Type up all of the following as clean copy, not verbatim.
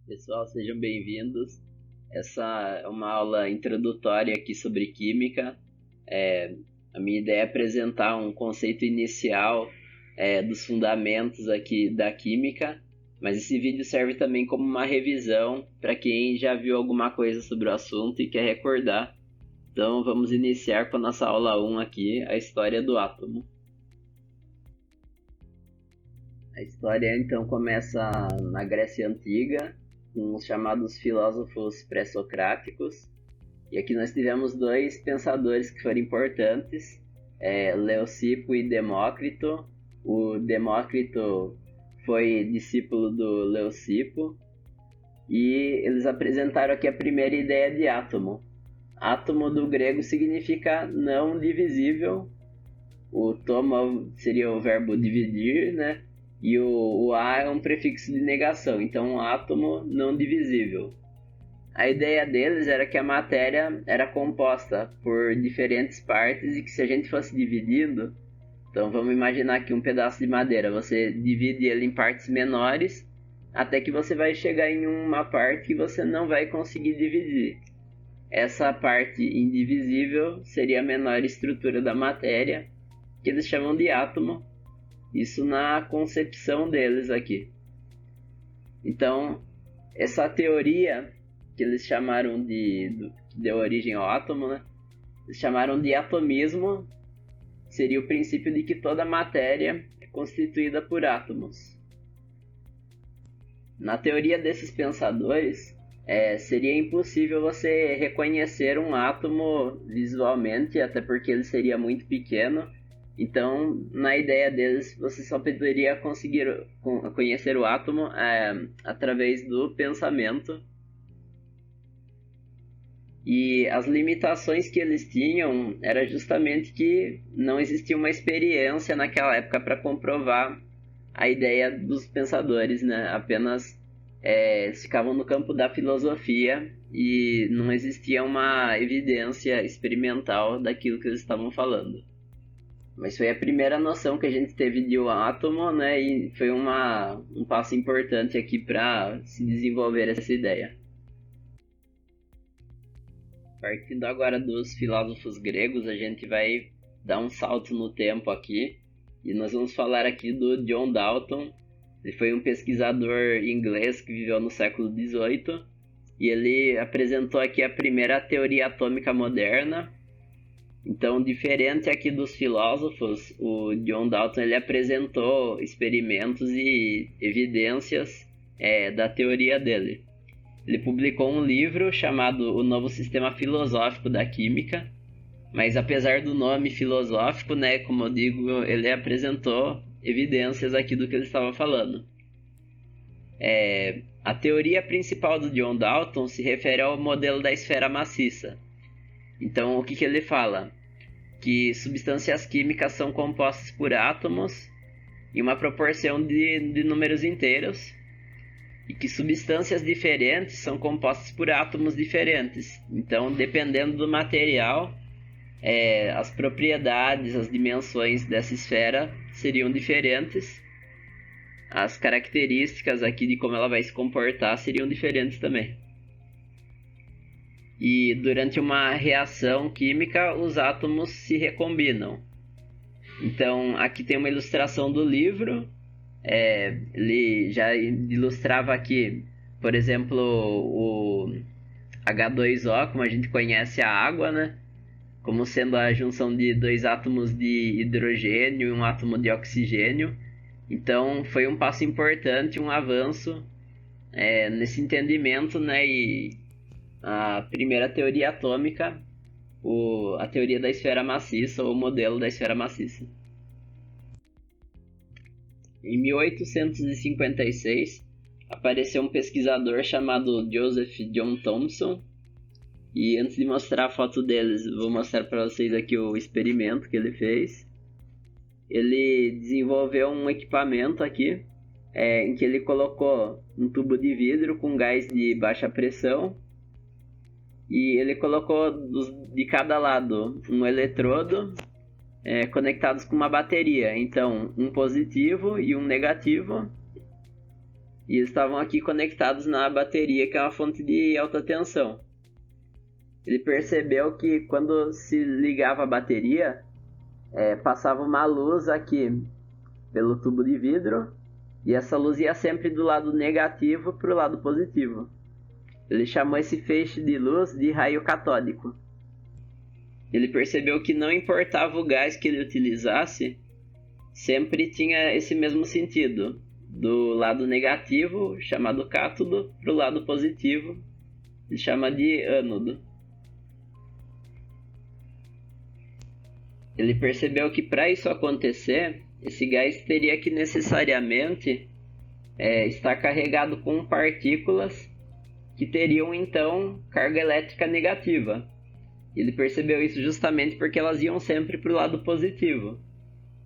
Pessoal, sejam bem-vindos. Essa é uma aula introdutória aqui sobre química. A minha ideia é apresentar um conceito inicial dos fundamentos aqui da química, mas esse vídeo serve também como uma revisão para quem já viu alguma coisa sobre o assunto e quer recordar. Então vamos iniciar com a nossa aula 1 aqui, a história do átomo. A história então começa na Grécia Antiga, com os chamados filósofos pré-socráticos. E aqui nós tivemos dois pensadores que foram importantes, Leucipo e Demócrito. O Demócrito foi discípulo do Leucipo e eles apresentaram aqui a primeira ideia de átomo. Átomo do grego significa não divisível. O toma seria o verbo dividir, né? E o A é um prefixo de negação, então um átomo não divisível. A ideia deles era que a matéria era composta por diferentes partes e que se a gente fosse dividindo, então vamos imaginar que um pedaço de madeira, você divide ele em partes menores, até que você vai chegar em uma parte que você não vai conseguir dividir. Essa parte indivisível seria a menor estrutura da matéria, que eles chamam de átomo. Isso na concepção deles aqui. Então, essa teoria que eles chamaram que deu origem ao átomo, né? Eles chamaram de atomismo, seria o princípio de que toda matéria é constituída por átomos. Na teoria desses pensadores, seria impossível você reconhecer um átomo visualmente, até porque ele seria muito pequeno. Então, na ideia deles, você só poderia conseguir conhecer o átomo através do pensamento. E as limitações que eles tinham era justamente que não existia uma experiência naquela época para comprovar a ideia dos pensadores, né? Apenas ficavam no campo da filosofia e não existia uma evidência experimental daquilo que eles estavam falando. Mas foi a primeira noção que a gente teve de um átomo, né? E foi um passo importante aqui para se desenvolver essa ideia. Partindo agora dos filósofos gregos, a gente vai dar um salto no tempo aqui. E nós vamos falar aqui do John Dalton. Ele foi um pesquisador inglês que viveu no século XVIII. E ele apresentou aqui a primeira teoria atômica moderna. Então, diferente aqui dos filósofos, o John Dalton ele apresentou experimentos e evidências da teoria dele. Ele publicou um livro chamado O Novo Sistema Filosófico da Química, mas apesar do nome filosófico, né, como eu digo, ele apresentou evidências aqui do que ele estava falando. A teoria principal do John Dalton se refere ao modelo da esfera maciça. Então, o que ele fala? Que substâncias químicas são compostas por átomos em uma proporção de números inteiros e que substâncias diferentes são compostas por átomos diferentes. Então, dependendo do material, as propriedades, as dimensões dessa esfera seriam diferentes. As características aqui de como ela vai se comportar seriam diferentes também. E durante uma reação química, os átomos se recombinam. Então, aqui tem uma ilustração do livro. Ele já ilustrava aqui, por exemplo, o H2O, como a gente conhece a água, né? Como sendo a junção de dois átomos de hidrogênio e um átomo de oxigênio. Então, foi um passo importante, um avanço nesse entendimento, né? E a primeira teoria atômica, a teoria da esfera maciça, ou o modelo da esfera maciça. Em 1856, apareceu um pesquisador chamado Joseph John Thomson. E antes de mostrar a foto deles, vou mostrar para vocês aqui o experimento que ele fez. Ele desenvolveu um equipamento aqui, em que ele colocou um tubo de vidro com gás de baixa pressão. E ele colocou de cada lado um eletrodo conectados com uma bateria. Então, um positivo e um negativo. e estavam aqui conectados na bateria, que é uma fonte de alta tensão. Ele percebeu que quando se ligava a bateria, passava uma luz aqui pelo tubo de vidro, e essa luz ia sempre do lado negativo para o lado positivo. Ele chamou esse feixe de luz de raio catódico. Ele percebeu que não importava o gás que ele utilizasse, sempre tinha esse mesmo sentido. Do lado negativo, chamado cátodo, para o lado positivo, ele chama de ânodo. Ele percebeu que para isso acontecer, esse gás teria que necessariamente estar carregado com partículas que teriam então carga elétrica negativa. Ele percebeu isso justamente porque elas iam sempre para o lado positivo.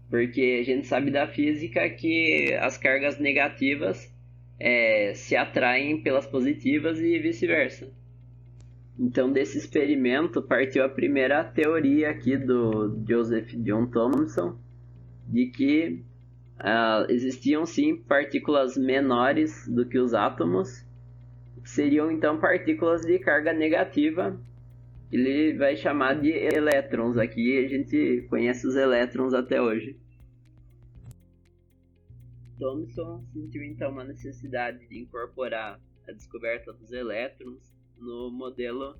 Porque a gente sabe da física que as cargas negativas se atraem pelas positivas e vice-versa. Então, desse experimento partiu a primeira teoria aqui do Joseph John Thomson, de que existiam sim partículas menores do que os átomos, que seriam então partículas de carga negativa, que ele vai chamar de elétrons. Aqui a gente conhece os elétrons até hoje. Thomson sentiu então uma necessidade de incorporar a descoberta dos elétrons no modelo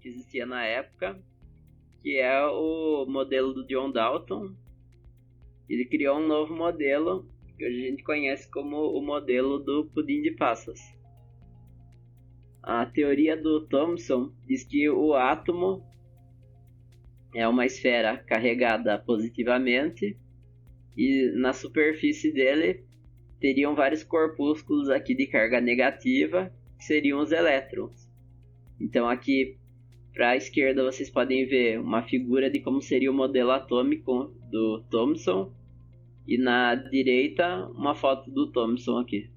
que existia na época, que é o modelo do John Dalton. Ele criou um novo modelo que hoje a gente conhece como o modelo do pudim de passas. A teoria do Thomson diz que o átomo é uma esfera carregada positivamente e na superfície dele teriam vários corpúsculos aqui de carga negativa, que seriam os elétrons. Então aqui para a esquerda vocês podem ver uma figura de como seria o modelo atômico do Thomson, e na direita uma foto do Thomson aqui.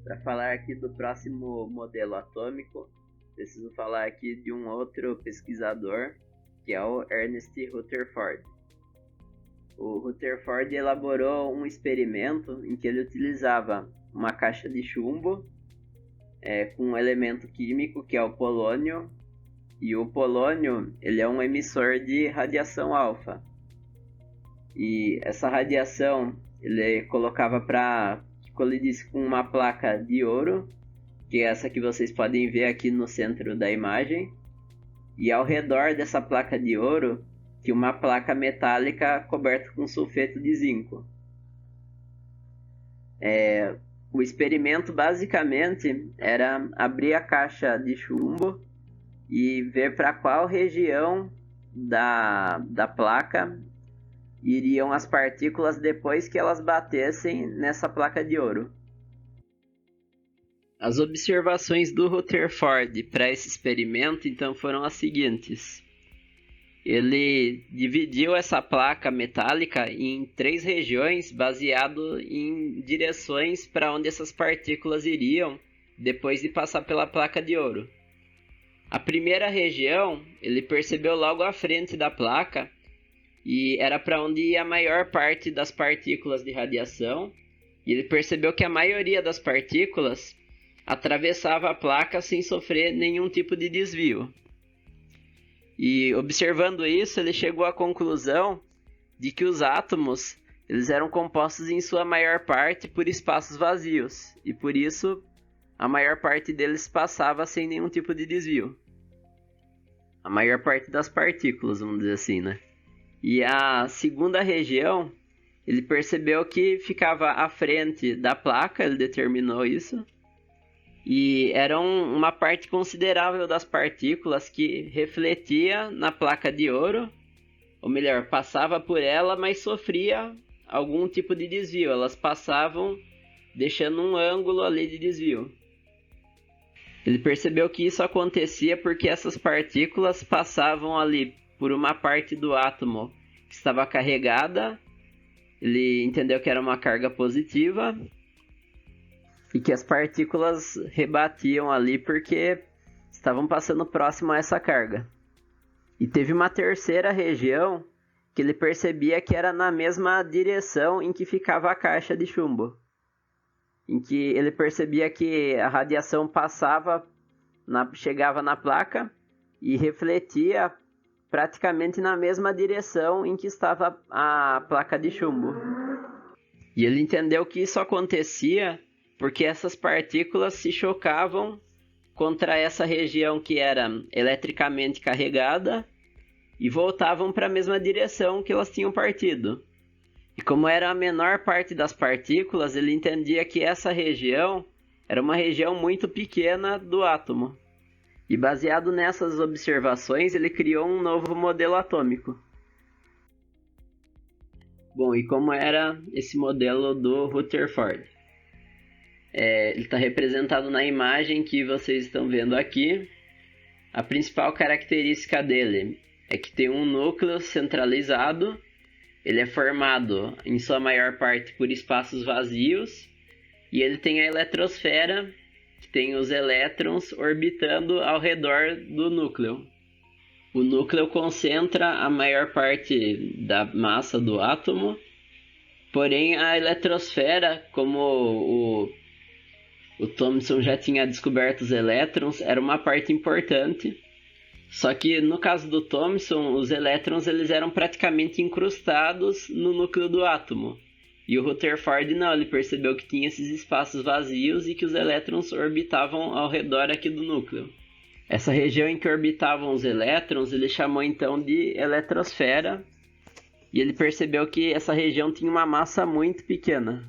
Para falar aqui do próximo modelo atômico, preciso falar aqui de um outro pesquisador, que é o Ernest Rutherford. O Rutherford elaborou um experimento em que ele utilizava uma caixa de chumbo com um elemento químico que é o polônio, e o polônio ele é um emissor de radiação alfa. E essa radiação ele colocava para que colidisse com uma placa de ouro, que é essa que vocês podem ver aqui no centro da imagem, e ao redor dessa placa de ouro tinha uma placa metálica coberta com sulfeto de zinco. O experimento basicamente era abrir a caixa de chumbo e ver para qual região da placa iriam as partículas depois que elas batessem nessa placa de ouro. As observações do Rutherford para esse experimento então foram as seguintes. Ele dividiu essa placa metálica em 3 regiões baseado em direções para onde essas partículas iriam depois de passar pela placa de ouro. A primeira região ele percebeu logo à frente da placa e era para onde ia a maior parte das partículas de radiação, e ele percebeu que a maioria das partículas atravessava a placa sem sofrer nenhum tipo de desvio. E observando isso, ele chegou à conclusão de que os átomos eles eram compostos em sua maior parte por espaços vazios, e por isso a maior parte deles passava sem nenhum tipo de desvio. A maior parte das partículas, vamos dizer assim, né? E a segunda região, ele percebeu que ficava à frente da placa, ele determinou isso, e era uma parte considerável das partículas que refletia na placa de ouro, ou melhor, passava por ela, mas sofria algum tipo de desvio. Elas passavam deixando um ângulo ali de desvio. Ele percebeu que isso acontecia porque essas partículas passavam ali por uma parte do átomo que estava carregada. Ele entendeu que era uma carga positiva e que as partículas rebatiam ali porque estavam passando próximo a essa carga. E teve uma terceira região que ele percebia que era na mesma direção em que ficava a caixa de chumbo. em que ele percebia que a radiação chegava na placa e refletia praticamente na mesma direção em que estava a placa de chumbo. E ele entendeu que isso acontecia porque essas partículas se chocavam contra essa região que era eletricamente carregada e voltavam para a mesma direção que elas tinham partido. E como era a menor parte das partículas, ele entendia que essa região era uma região muito pequena do átomo. E baseado nessas observações, ele criou um novo modelo atômico. Bom, e como era esse modelo do Rutherford? Ele está representado na imagem que vocês estão vendo aqui. A principal característica dele é que tem um núcleo centralizado. Ele é formado, em sua maior parte, por espaços vazios. E ele tem a eletrosfera, que tem os elétrons orbitando ao redor do núcleo. O núcleo concentra a maior parte da massa do átomo. Porém, a eletrosfera, como o Thomson já tinha descoberto os elétrons, era uma parte importante. Só que no caso do Thomson, os elétrons eles eram praticamente incrustados no núcleo do átomo. E o Rutherford não, ele percebeu que tinha esses espaços vazios e que os elétrons orbitavam ao redor aqui do núcleo. Essa região em que orbitavam os elétrons, ele chamou então de eletrosfera. E ele percebeu que essa região tinha uma massa muito pequena.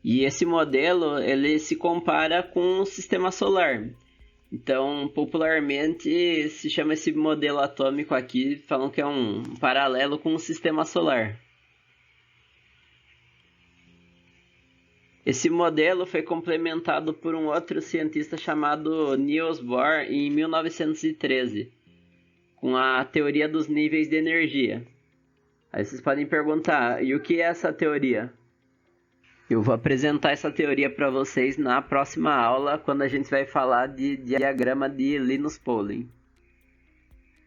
E esse modelo ele se compara com o sistema solar. Então, popularmente, se chama esse modelo atômico aqui, falam que é um paralelo com o sistema solar. Esse modelo foi complementado por um outro cientista chamado Niels Bohr em 1913, com a teoria dos níveis de energia. Aí vocês podem perguntar, e o que é essa teoria? Eu vou apresentar essa teoria para vocês na próxima aula, quando a gente vai falar de diagrama de Linus Pauling.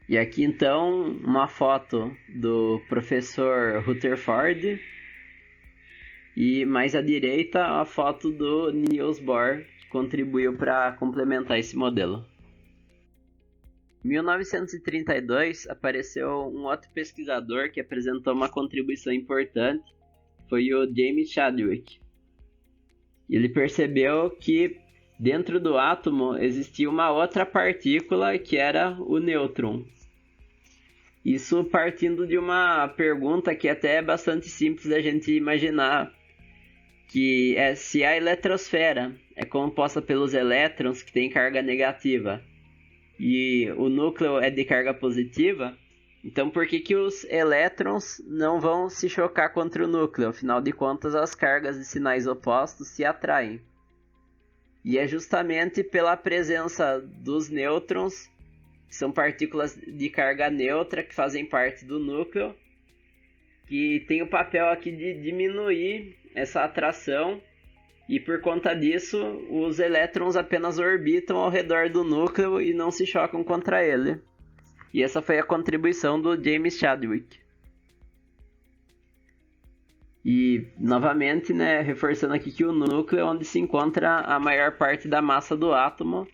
E aqui então, uma foto do professor Rutherford. E mais à direita, a foto do Niels Bohr, que contribuiu para complementar esse modelo. Em 1932, apareceu um outro pesquisador que apresentou uma contribuição importante, foi o James Chadwick. Ele percebeu que dentro do átomo existia uma outra partícula que era o nêutron. Isso partindo de uma pergunta que até é bastante simples da gente imaginar, que é se a eletrosfera é composta pelos elétrons que têm carga negativa e o núcleo é de carga positiva, então por que os elétrons não vão se chocar contra o núcleo? Afinal de contas, as cargas de sinais opostos se atraem. E é justamente pela presença dos nêutrons, que são partículas de carga neutra que fazem parte do núcleo, que tem o papel aqui de diminuir essa atração, e por conta disso, os elétrons apenas orbitam ao redor do núcleo e não se chocam contra ele. E essa foi a contribuição do James Chadwick. E, novamente, reforçando aqui que o núcleo é onde se encontra a maior parte da massa do átomo,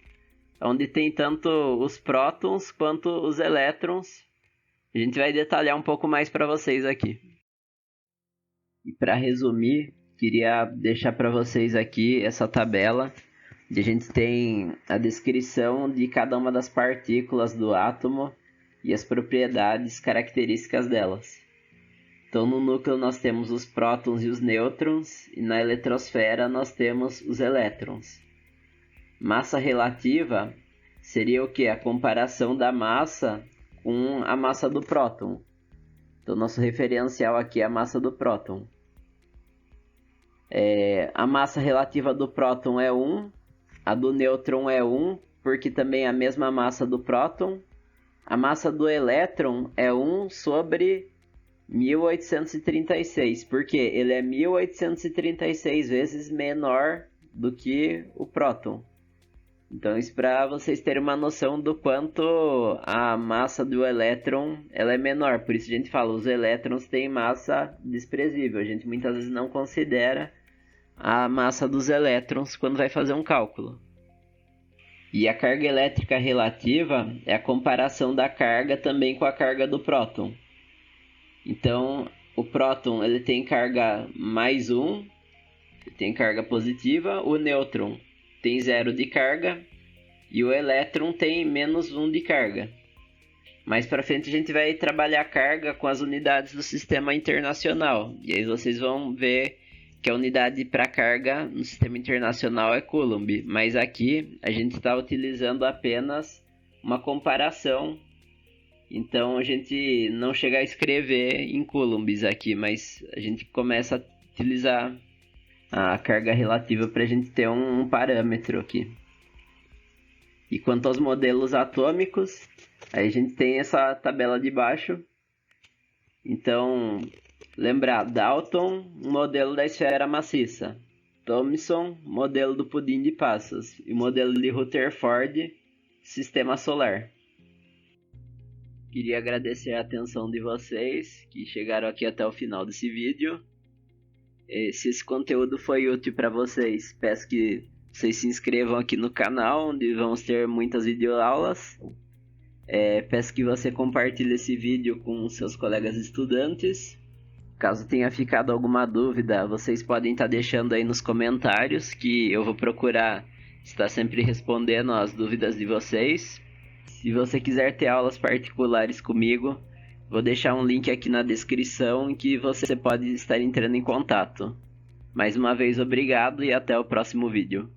onde tem tanto os prótons quanto os elétrons. A gente vai detalhar um pouco mais para vocês aqui. E para resumir, queria deixar para vocês aqui essa tabela, onde a gente tem a descrição de cada uma das partículas do átomo e as propriedades características delas. Então, no núcleo nós temos os prótons e os nêutrons, e na eletrosfera nós temos os elétrons. Massa relativa seria o que? A comparação da massa com a massa do próton. Então, nosso referencial aqui é a massa do próton. A massa relativa do próton é 1, a do nêutron é 1, porque também é a mesma massa do próton. A massa do elétron é 1 sobre 1836, porque ele é 1836 vezes menor do que o próton. Então isso para vocês terem uma noção do quanto a massa do elétron ela é menor. Por isso a gente fala, os elétrons têm massa desprezível. A gente muitas vezes não considera a massa dos elétrons quando vai fazer um cálculo. E a carga elétrica relativa é a comparação da carga também com a carga do próton. Então, o próton ele tem carga mais 1, tem carga positiva, o nêutron tem 0 de carga e o elétron tem menos 1 de carga. Mais para frente a gente vai trabalhar a carga com as unidades do sistema internacional. E aí vocês vão ver que a unidade para carga no sistema internacional é Coulomb. Mas aqui a gente está utilizando apenas uma comparação. Então a gente não chega a escrever em coulombs aqui, mas a gente começa a utilizar a carga relativa para a gente ter um parâmetro aqui. E quanto aos modelos atômicos, aí a gente tem essa tabela de baixo. Então, lembrar, Dalton, modelo da esfera maciça. Thomson, modelo do pudim de passas. E o modelo de Rutherford, sistema solar. Queria agradecer a atenção de vocês que chegaram aqui até o final desse vídeo. Se esse conteúdo foi útil para vocês, peço que vocês se inscrevam aqui no canal, onde vamos ter muitas videoaulas. Peço que você compartilhe esse vídeo com seus colegas estudantes. Caso tenha ficado alguma dúvida, vocês podem estar deixando aí nos comentários, que eu vou procurar estar sempre respondendo as dúvidas de vocês. Se você quiser ter aulas particulares comigo, vou deixar um link aqui na descrição em que você pode estar entrando em contato. Mais uma vez, obrigado e até o próximo vídeo.